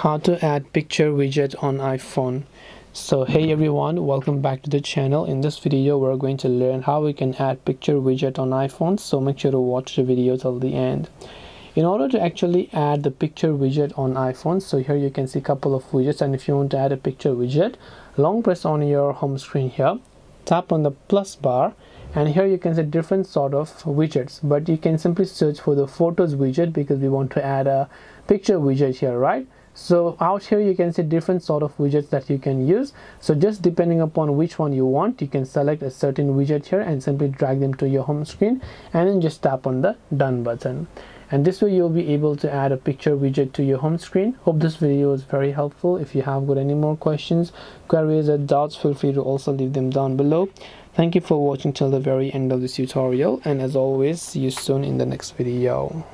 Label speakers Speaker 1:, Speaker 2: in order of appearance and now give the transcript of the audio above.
Speaker 1: How to add picture widget on iPhone. So hey everyone, welcome back to the channel. In this video we're going to learn how we can add picture widget on iPhone, so make sure to watch the video till the end. In order to actually add the picture widget on iPhone, so here you can see a couple of widgets, and if you want to add a picture widget, long press on your home screen here, tap on the plus bar, and here you can see different sort of widgets, but you can simply search for the photos widget because we want to add a picture widget here, right? So out here you can see different sort of widgets that you can use. So just depending upon which one you want, you can select a certain widget here and simply drag them to your home screen and then just tap on the done button. And this way you'll be able to add a picture widget to your home screen. Hope this video was very helpful. If you have got any more questions, queries or doubts, feel free to also leave them down below. Thank you for watching till the very end of this tutorial, and as always, see you soon in the next video.